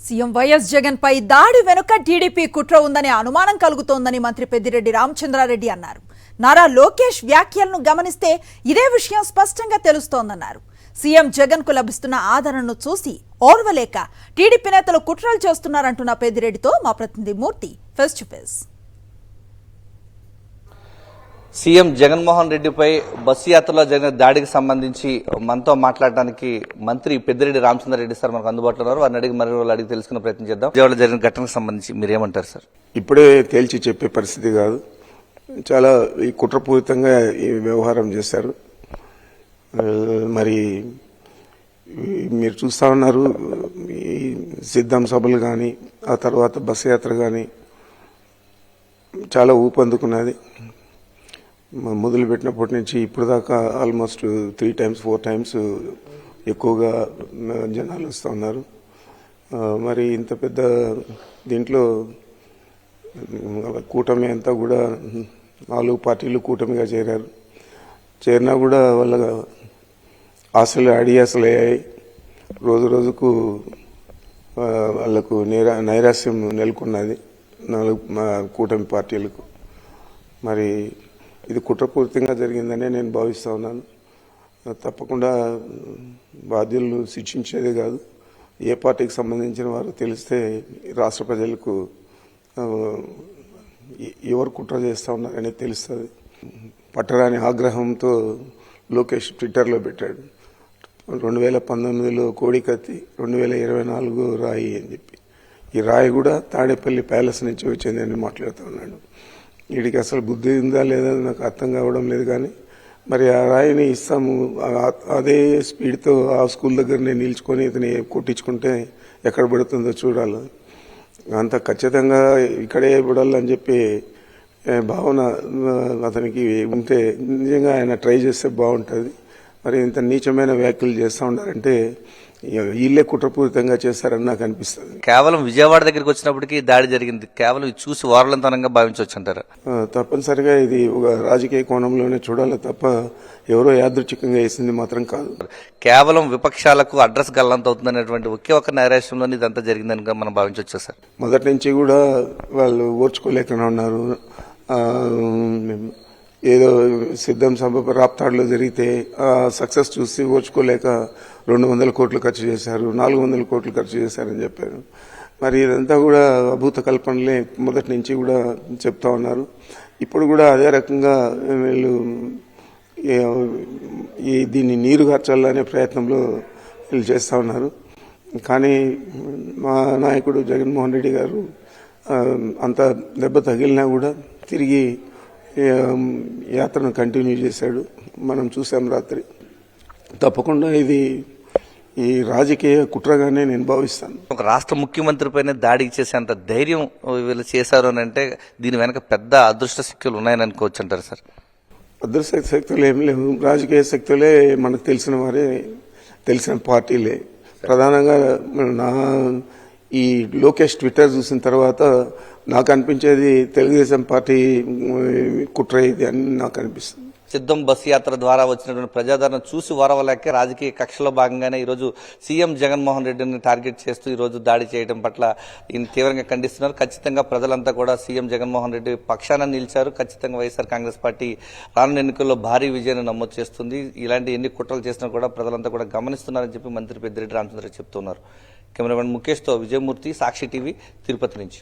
CM YS Jagan పై దాడి వెనుక TDP కుట్ర ఉందనే అనుమానం కలుగుతోందని మంత్రి పెద్దిరెడ్డి రామచంద్రారెడ్డి అన్నారు. నారా లోకేష్ వ్యాఖ్యలను గమనిస్తే ఇదే విషయం స్పష్టంగా తెలుస్తోందన్నారు. సీఎం జగన్ కు లభిస్తున్న ఆదరణను చూసి ఓర్వలేక టీడీపీ నేతలు కుట్రలు చేస్తున్నారంటున్న పెద్దిరెడ్డితో మా ప్రతినిధి Murthy face to face. CM Jaganmohan రెడ్డిపై బస్సు యాత్రలో జరిగిన దాడికి సంబంధించి మనతో మాట్లాడడానికి మంత్రి పెద్దిరెడ్డి రామచంద్రారెడ్డి సార్ మనకు అందుబాటులో ఉన్నారు. వారిని అడిగి మరి అడిగి తెలుసుకునే ప్రయత్నం చేద్దాం. విజయవాడలో జరిగిన ఘటనకు సంబంధించి మీరేమంటారు సార్? ఇప్పుడే తేల్చి చెప్పే పరిస్థితి కాదు. చాలా ఈ కుట్రపూరితంగా ఈ వ్యవహారం చేశారు. మరి మీరు చూస్తా ఉన్నారు, ఈ సిద్ధం సభలు కానీ ఆ తర్వాత బస్సు యాత్ర కానీ చాలా ఊపందుకున్నది. మొదలుపెట్టినప్పటి నుంచి ఇప్పుడు దాకా ఆల్మోస్ట్ 3 times 4 times ఎక్కువగా జనాలు వస్తూ ఉన్నారు. మరి ఇంత పెద్ద దీంట్లో కూటమి అంతా కూడా 4 పార్టీలు కూటమిగా చేరినా కూడా వాళ్ళ ఆశలు అడియాసలు అయ్యాయి. రోజు రోజుకు వాళ్లకు నైరాశ్యం నెలకొన్నది 4 కూటమి పార్టీలకు. మరి ఇది కుట్రపూరితంగా జరిగిందనే నేను భావిస్తా ఉన్నాను. తప్పకుండా బాధ్యులను శిక్షించేదే కాదు, ఏ పార్టీకి సంబంధించిన వారు తెలిస్తే రాష్ట్ర ప్రజలకు ఎవరు కుట్ర చేస్తా ఉన్నారనేది తెలుస్తుంది. పట్టరాని ఆగ్రహంతో లోకేష్ ట్విట్టర్లో పెట్టాడు, 2019లో కోడికత్తి, 2024 రాయి అని చెప్పి. ఈ రాయి కూడా తాడేపల్లి ప్యాలెస్ నుంచి వచ్చిందని మాట్లాడుతూ ఉన్నాడు. వీడికి అసలు బుద్ధి ఉందా లేదా నాకు అర్థం కావడం లేదు. కానీ మరి ఆ రాయిని ఇస్తాము, అదే స్పీడ్తో ఆ స్కూల్ దగ్గరనే నిల్చుకొని ఇతని కొట్టించుకుంటే ఎక్కడ పడుతుందో చూడాలి. అంత ఖచ్చితంగా ఇక్కడే పడాలని చెప్పి భావన అతనికి ఉంటే నిజంగా ఆయన ట్రై చేస్తే బాగుంటుంది. మరి ఇంత నీచమైన వ్యాఖ్యలు చేస్తూ ఉన్నారంటే వీళ్ళే కుట్రపూరితంగా చేస్తారని నాకు అనిపిస్తుంది. కేవలం విజయవాడ దగ్గరికి వచ్చినప్పటికీ దాడి జరిగింది, కేవలం చూసి వారలంతనంగా భావించవచ్చు అంటారా? తప్పనిసరిగా ఇది ఒక రాజకీయ కోణంలోనే చూడాలి తప్ప ఎవరో యాదృచ్ఛికంగా వేసింది మాత్రం కాదు. కేవలం విపక్షాలకు అడ్రస్ గల్లంత అవుతుందనేటువంటి ఒకే ఒక నైరాశ్యంలోనే ఇదంతా జరిగిందని మనం భావించవచ్చు సార్. మొదటి నుంచి కూడా వాళ్ళు ఓర్చుకోలేకనే ఉన్నారు. ఏదో సిద్ధం సభ రాప్తాడులో జరిగితే సక్సెస్ చూసి ఓర్చుకోలేక 200 కోట్లు ఖర్చు చేశారు, 400 కోట్లు ఖర్చు చేశారని చెప్పారు. మరి ఇదంతా కూడా అభూత కల్పనలే మొదటి నుంచి కూడా చెప్తా ఉన్నారు. ఇప్పుడు కూడా అదే రకంగా వీళ్ళు దీన్ని నీరు కార్చాలనే ప్రయత్నంలో వీళ్ళు చేస్తూ ఉన్నారు. కానీ మా నాయకుడు జగన్మోహన్ రెడ్డి గారు అంత దెబ్బ తగిలినా కూడా తిరిగి యాత్రను కంటిన్యూ చేశాడు. మనం చూసాం రాత్రి. తప్పకుండా ఇది ఈ రాజకీయ కుట్రగానే నేను భావిస్తాను. ఒక రాష్ట్ర ముఖ్యమంత్రి పైన దాడికి చేసేంత ధైర్యం వీళ్ళు చేశారు అని అంటే దీని వెనక పెద్ద అదృష్ట శక్తులు ఉన్నాయని అనుకోవచ్చు అంటారు సార్? అదృష్ట శక్తులు ఏం లేవు, రాజకీయ శక్తులే మనకు తెలిసిన వారే, తెలిసిన పార్టీలే. ప్రధానంగా ఈ లోకేష్ ట్విట్టర్ చూసిన తర్వాత నాకు అనిపించేది తెలుగుదేశం పార్టీ కుట్ర ఇది అని నాకు అనిపిస్తుంది. సిద్ధం బస్సు యాత్ర ద్వారా వచ్చినటువంటి ప్రజాదరణ చూసి వరవలేక రాజకీయ కక్షలో భాగంగానే ఈరోజు సీఎం జగన్మోహన్ రెడ్డిని టార్గెట్ చేస్తూ ఈరోజు దాడి చేయడం పట్ల ఈయన తీవ్రంగా ఖండిస్తున్నారు. ఖచ్చితంగా ప్రజలంతా కూడా సీఎం జగన్మోహన్ రెడ్డి పక్షాన నిలిచారు. ఖచ్చితంగా వైఎస్ఆర్ కాంగ్రెస్ పార్టీ రానున్న ఎన్నికల్లో భారీ విజయాన్ని నమోదు చేస్తుంది. ఇలాంటి ఎన్ని కుట్రలు చేసినా కూడా ప్రజలంతా కూడా గమనిస్తున్నారని చెప్పి మంత్రి పెద్దిరెడ్డి రామచంద్రరెడ్డి చెప్తున్నారు. కెమెరామెన్ ముఖేష్తో విజయమూర్తి, సాక్షి టీవీ, తిరుపతి నుంచి.